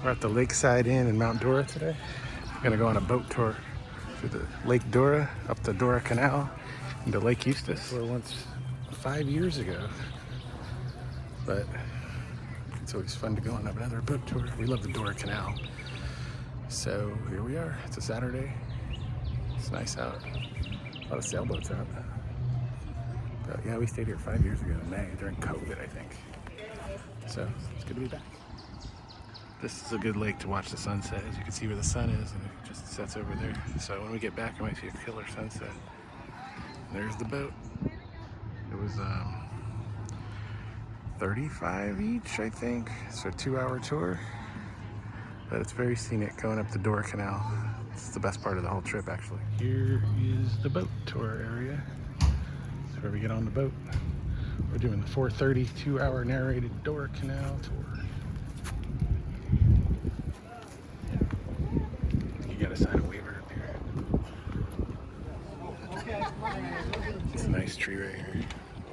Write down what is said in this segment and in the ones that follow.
We're at the Lakeside Inn in Mount Dora today. We're gonna go on a boat tour through the Lake Dora, up the Dora Canal, into Lake Eustis. We were once 5 years ago, but it's always fun to go on another boat tour. We love the Dora Canal. So here we are. It's a Saturday. It's nice out. A lot of sailboats out. But yeah, we stayed here 5 years ago in May during COVID, I think. So it's good to be back. This is a good lake to watch the sunset. As you can see where the sun is, and it just sets over there. So when we get back, I might see a killer sunset. And there's the boat. It was $35 each, I think. It's a 2-hour tour. But it's very scenic going up the Dora Canal. It's the best part of the whole trip, actually. Here is the boat tour area. That's where we get on the boat. We're doing the 4:30 2-hour narrated Dora Canal tour. You gotta sign a waiver up here. It's a nice tree right here.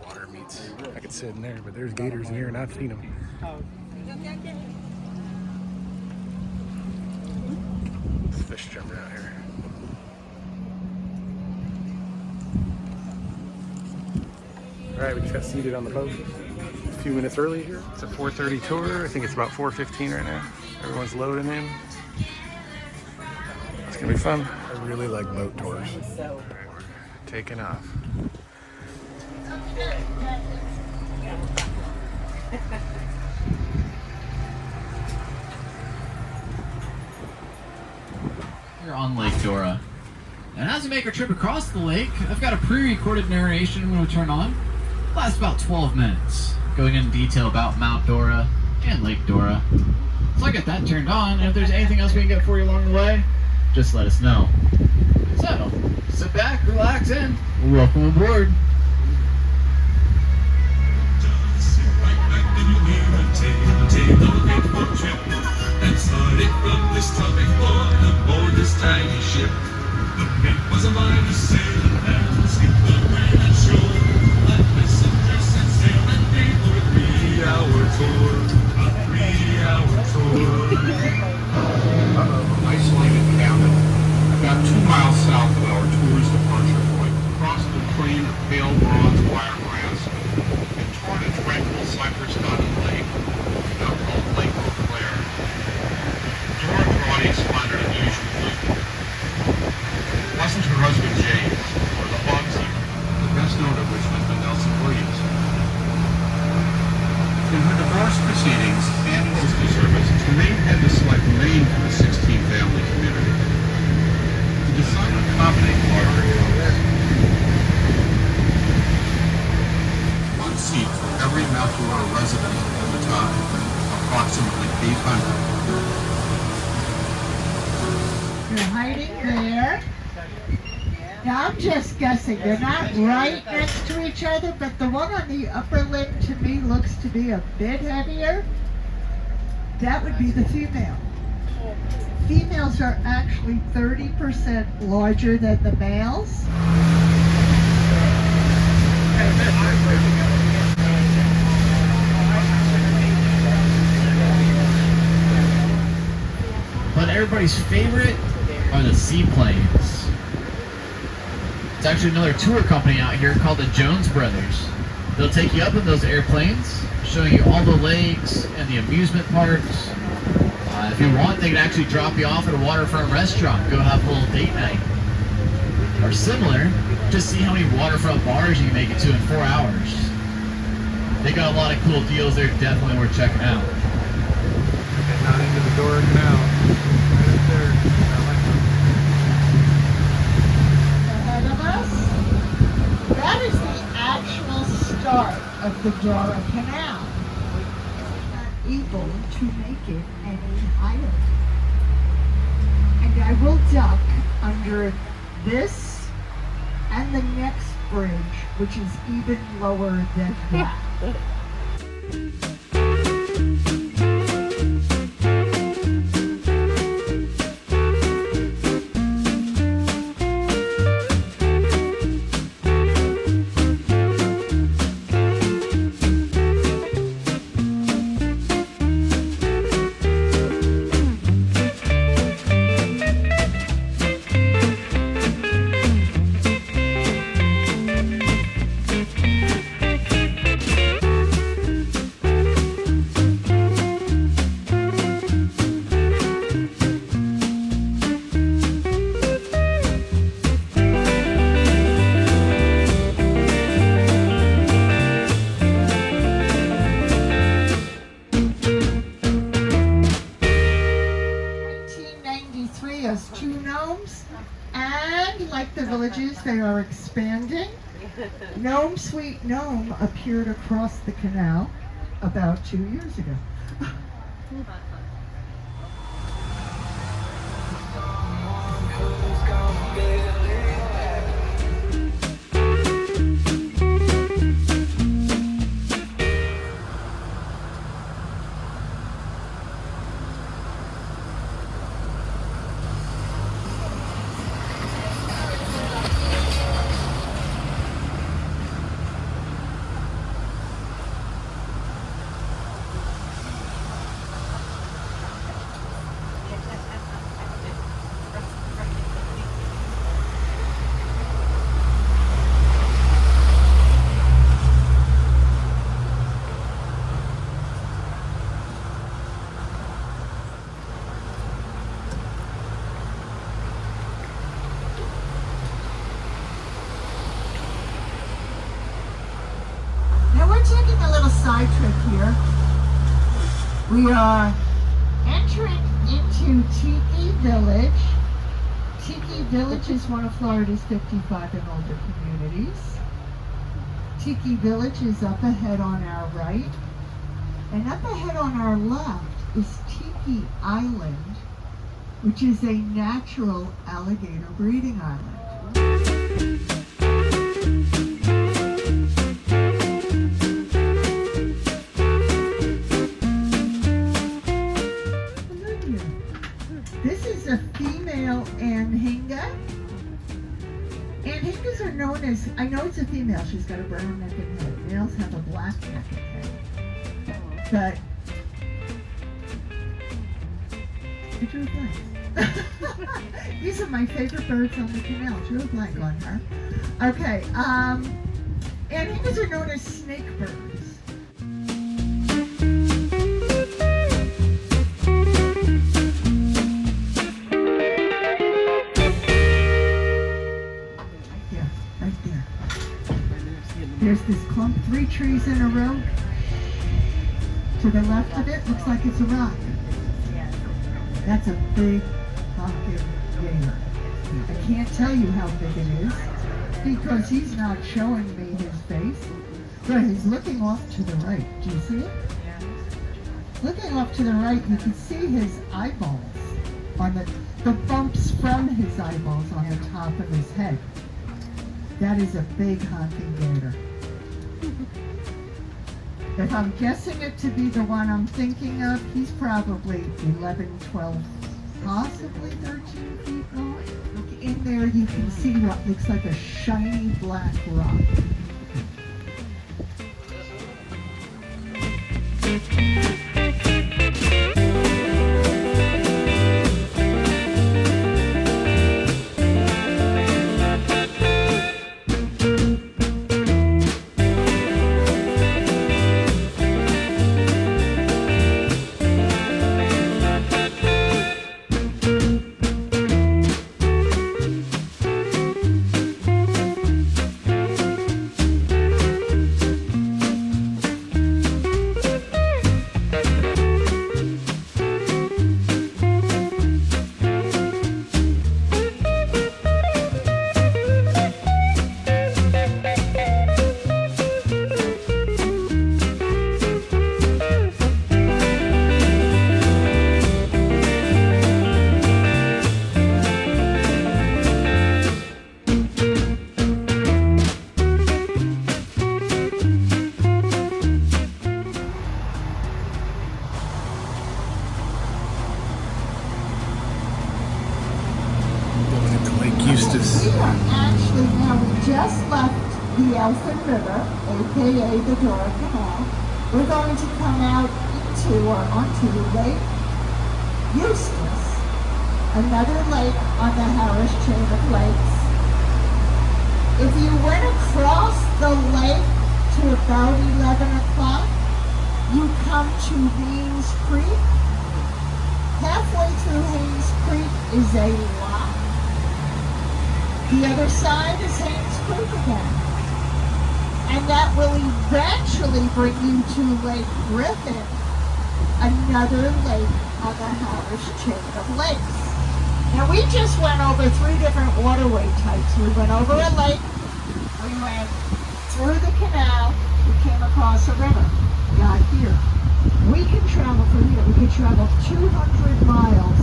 Water meets. I could sit in there, but there's gators in here and I've seen them. There's fish jumping out here. All right, we just got seated on the boat a few minutes early here. It's a 4:30 tour. I think it's about 4:15 right now. Everyone's loading in. It's gonna be fun. I really like boat tours. All right, we're taking off. We're on Lake Dora. And as we make our trip across the lake, I've got a pre-recorded narration I'm going to turn on. It lasts about 12 minutes, going into detail about Mount Dora and Lake Dora. So I got that turned on, and if there's anything else we can get for you along the way, just let us know. So, sit back, relax, and welcome aboard. This tropic port aboard this tiny ship. The mate was a mighty sailor man, skip the wind and shore. Like passengers set sail and paid for a 3-hour tour. A 3-hour tour. Isolated cabin, about 2 miles south of our tourist departure point. Across the plain of pale bronze wiregrass and toward a tranquil cypress-dotted lake, now called Lake Dora. Dora Canal squandered unusual loot. Wasn't her husband James, or the Hogsy, the best known of which was the Nelson Williams. In her divorce proceedings and postal service, Tremaine had to select Maine for the 16-family community. To decide to accommodate larger couples. One seat for every Mount Dora resident at the time, approximately 800. They're hiding there. Now I'm just guessing. They're not right next to each other, but the one on the upper limb to me looks to be a bit heavier. That would be the female. Females are actually 30% larger than the males. But everybody's favorite are the seaplanes. It's actually another tour company out here called the Jones Brothers. They'll take you up in those airplanes, showing you all the lakes and the amusement parks. If you want, they can actually drop you off at a waterfront restaurant, go have a little date night. Or similar, just see how many waterfront bars you can make it to in 4 hours. They got a lot of cool deals there, definitely worth checking out. Heading on into the Dora Canal. Right up there. Ahead of us, that is the actual start of the Dora Canal. Not able to make it any higher. And I will duck under this and the next bridge, which is even lower than that. villages. They are expanding. Gnome Sweet Gnome appeared across the canal about 2 years ago. Taking a little side trip here. We are entering into Tiki Village. Tiki Village is one of Florida's 55 and older communities. Tiki Village is up ahead on our right, and up ahead on our left is Tiki Island, which is a natural alligator breeding island. A female Anhinga. Anhingas are known as, I know it's a female, she's got a brown neck and head. Males have a black neck and head. But, I drew a blank. These are my favorite birds on the canal. Drew a blank on her. Okay, Anhingas are known as snake birds. There's this clump, 3 trees in a row. To the left of it, looks like it's a rock. That's a big honking gator. I can't tell you how big it is because he's not showing me his face, but he's looking off to the right. Do you see it? Looking off to the right, you can see his eyeballs on the bumps from his eyeballs on the top of his head. That is a big honking gator. If I'm guessing it to be the one I'm thinking of, he's probably 11, 12, possibly 13 feet long. Look in there, you can see what looks like a shiny black rock. Lake Eustis. We are actually now, we just left the Elfin River, aka the Dora Canal. We're going to come out into or onto Lake Eustis, another lake on the Harris chain of lakes. If you went across the lake to about 11 o'clock, you come to Haynes Creek. Halfway through Haynes Creek is a lock. The other side is Haynes Creek again. And that will eventually bring you to Lake Griffin, another lake on the Harris chain of lakes. Now we just went over 3 different waterway types. We went over a lake, we went through the canal, we came across a river, got here. We can travel from here, we can travel 200 miles.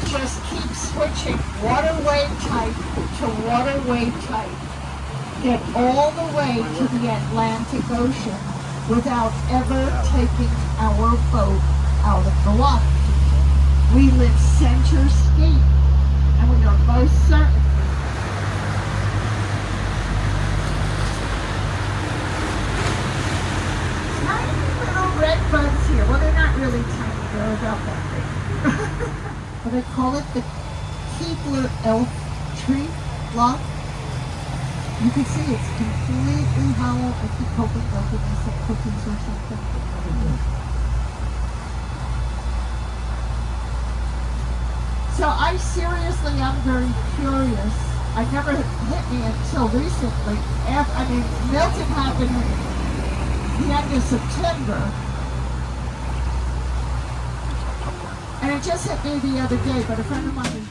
Just keep switching waterway type to waterway type. Get all the way to the Atlantic Ocean without ever taking our boat out of the water. We live center state, and we are most certain. Tiny little red buds here. Well, they're not really tiny. They're about that big. But they call it the Keebler elf tree block. You can see it's completely hollow. I keep hoping they'll give me some cookies or something. So I'm very curious. I never hit me until recently. Milton happened at the end of September. And it just hit me the other day, but a friend of mine...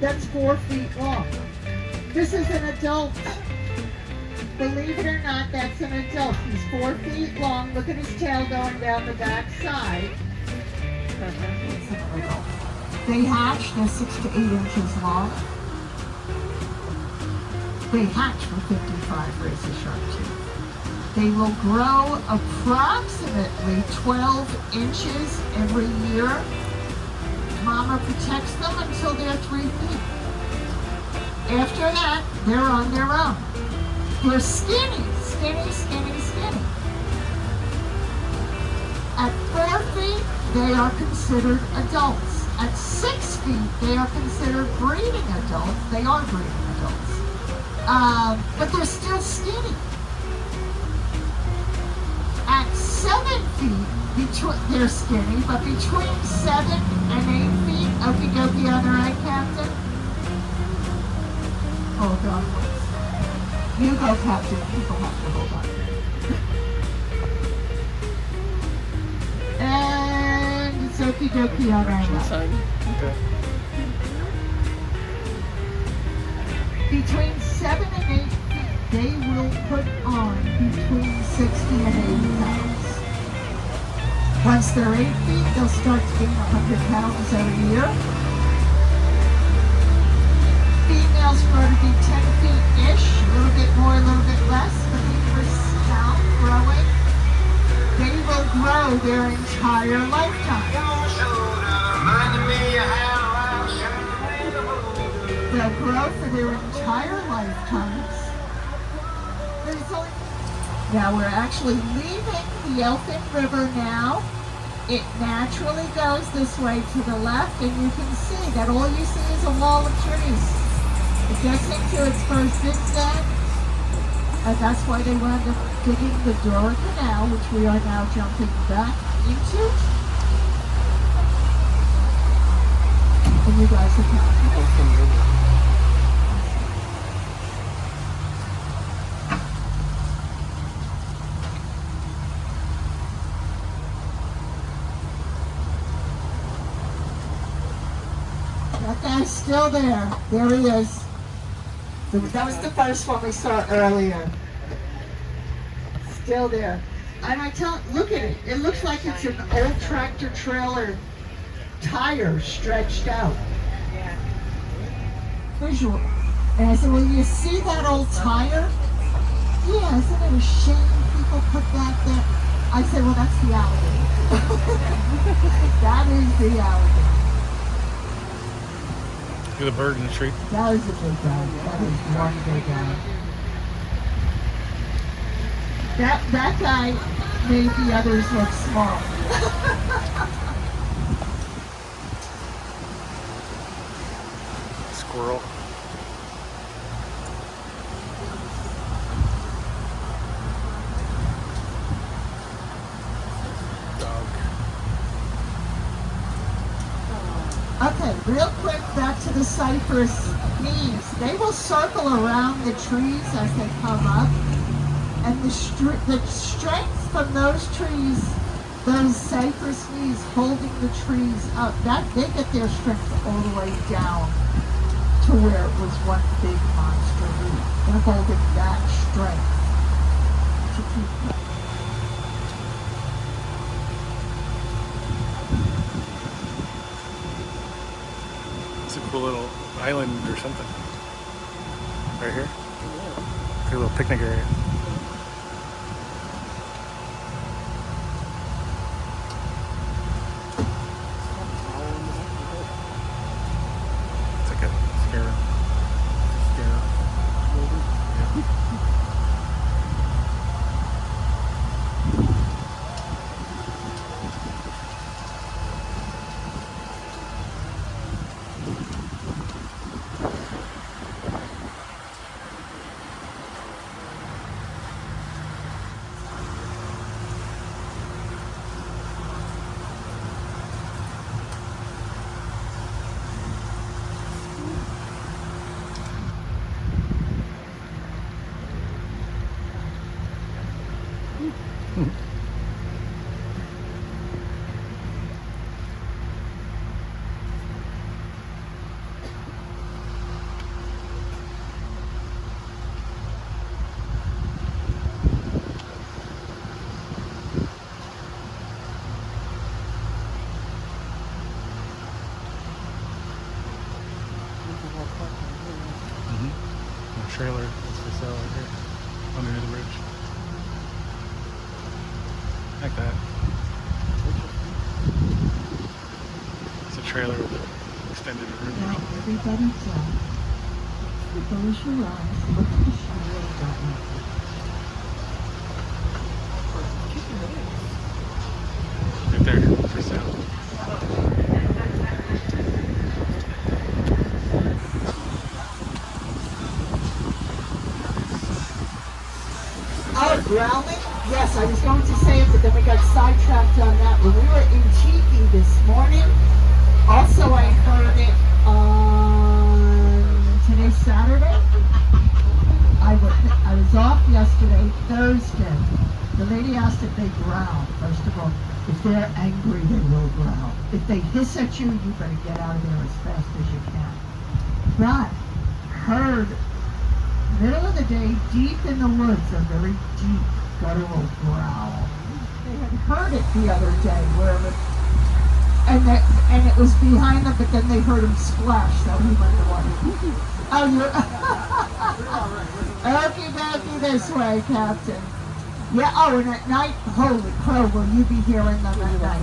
That's 4 feet long. This is an adult. Believe it or not, that's an adult. He's 4 feet long. Look at his tail going down the back side. They hatch, they're 6 to 8 inches long. They hatch for 55 razor sharp teeth. They will grow approximately 12 inches every year. Mama protects them until they're 3 feet. After that, they're on their own. They're skinny. At 4 feet, they are considered adults. At 6 feet, they are considered breeding adults. They are breeding adults. But they're still skinny. At 7 feet, they're skinny, but between 7 and 8 feet, okie dokie on the right, Captain? Hold on, please. You go, Captain. People have to hold on. And it's okie dokie on our right. Okay. Between 7 and 8 feet, they will put on between 60 and 80 pounds. Once they're 8 feet, they'll start to gain 100 pounds every year. Females grow to be 10 feet-ish, a little bit more, a little bit less, but they never stop growing. They will grow their entire lifetime. They'll grow for their entire lifetimes. Now we're actually leaving the Elfin River now. It naturally goes this way to the left, and you can see that all you see is a wall of trees. It gets into its first zigzag, and that's why they wound up digging the Dora Canal, which we are now jumping back into. And you guys are coming. That guy's still there. There he is. That was the first one we saw earlier. Still there. And look at it. It looks like it's an old tractor trailer tire stretched out. Visual. And I said, well, you see that old tire? Yeah, isn't it a shame people put that there? I said, well, that's the alligator. That is the alligator. See the bird in the tree? That is a big guy. That is one big guy. That guy made the others look small. Squirrel. Dog. Okay, real quick, back to the cypress knees. They will circle around the trees as they come up, and the strength from those trees, those cypress knees holding the trees up, that they get their strength all the way down to where it was one big monster root. They're holding that strength to keep. It's a cool little island or something. Right here. Like a little picnic area. It's like a scarab. Scarab. Yeah. Trailer that's for sale right here under the bridge. Like that. It's a trailer with an extended room. Now everybody down. Close your eyes. Look at the shadow. Right there for sale. Oh, growling? Yes, I was going to say it, but then we got sidetracked on that. When we were in Tiki this morning, also I heard it on today's Saturday. I was off yesterday, Thursday. The lady asked if they growl. First of all, if they're angry, they will growl. If they hiss at you, you better get out of there as fast as you can. But heard middle of the day, deep in the woods, a very deep guttural growl. They had heard it the other day, and it was behind them, but then they heard him splash, so he went away. Oh, you're okie dokie this way, Captain. Yeah. Oh, and at night, holy crow, will you be hearing them at night?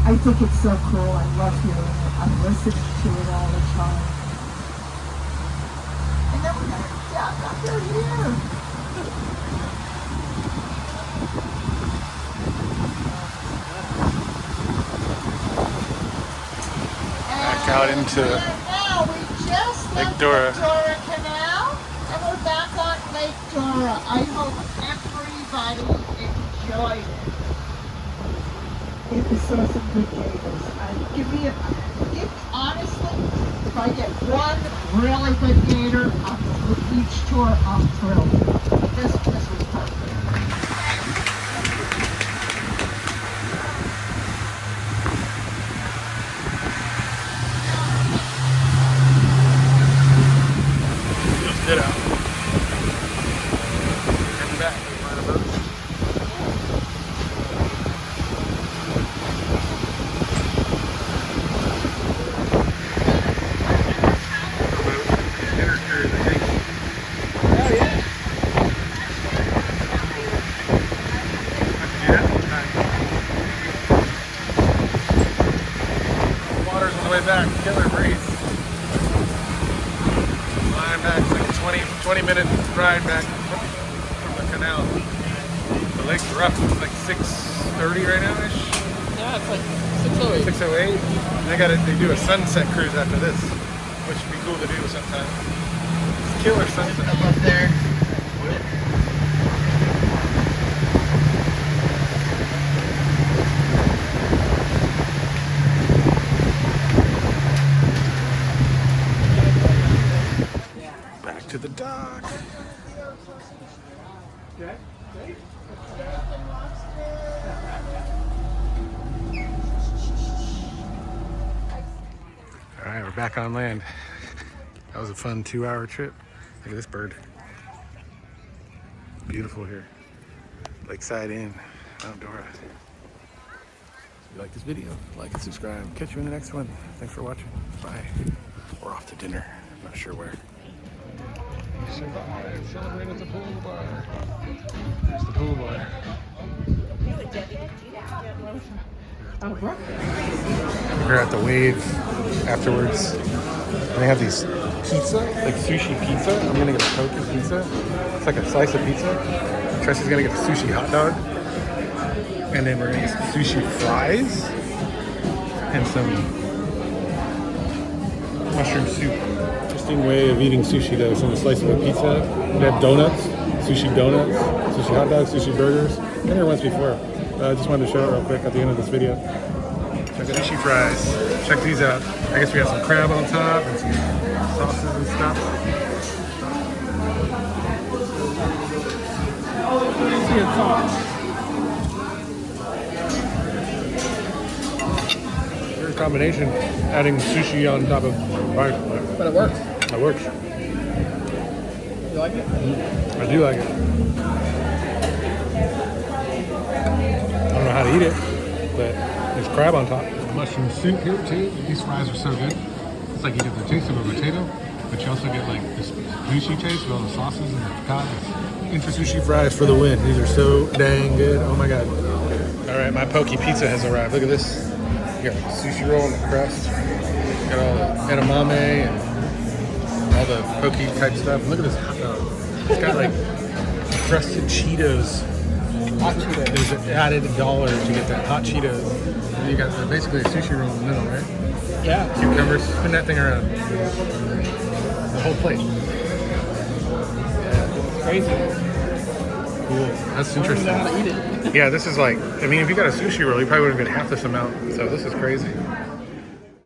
I think it's so cool. I love hearing it. I'm listening to it all the time. And then we're going to down under here. Back out into now we just Lake left Dora. the Dora Canal, and we're back on Lake Dora. I hope everybody enjoyed it. If we saw some good gators, honestly, if I get one really good gator with each tour, I'm thrilled. This was perfect. Just get out. Heading back. Find a boat. Back, killer breeze. Flying back. back. It's like a 20-minute ride back from the canal. The lake's rough. It's like 6:30 right now-ish. Yeah, it's like 6:08. 6:08. And they do a sunset cruise after this, which would be cool to do sometime. It's killer sunset. Up there. Back to the dock. All right, we're back on land. That was a fun 2-hour trip. Look at this bird. Beautiful here. Lakeside Inn, Mount Dora. If you like this video, like and subscribe. Catch you in the next one. Thanks for watching. Bye. We're off to dinner. I'm not sure where. Celebrate at the pool bar. There's the pool bar. We're at the Wave afterwards. And they have these pizza, like sushi pizza. I'm gonna get a poke pizza. It's like a slice of pizza. Tressie's gonna get the sushi hot dog. And then we're gonna get some sushi fries and some mushroom soup. Interesting way of eating sushi though. So a slice of a pizza. We have donuts, sushi hot dogs, sushi burgers. I've been here once before. I just wanted to show it real quick at the end of this video. Check the sushi fries. Check these out. I guess we have some crab on top and some sauces and stuff. Weird combination, adding sushi on top of fries. But it works. That works. You like it? I do like it. I don't know how to eat it, but there's crab on top. Mushroom soup here too. These fries are so good. It's like you get the taste of a potato, but you also get like this sushi taste with all the sauces and the piccata. Intra sushi fries for the win. These are so dang good. Oh my god. All right, my poke pizza has arrived. Look at this. You got the sushi roll on the crust. You got all the edamame and all the poke type stuff. And look at this hot dog. It's got like crusted Cheetos. Hot Cheetos. There's an added $1 to get that hot Cheetos. And you got basically a sushi roll in the middle, right? Yeah. Cucumbers. Spin that thing around. The whole plate. Crazy. Cool. That's I don't even interesting. know how to eat it. Yeah, this is like, I mean, if you got a sushi roll, you probably would have been half this amount. So this is crazy.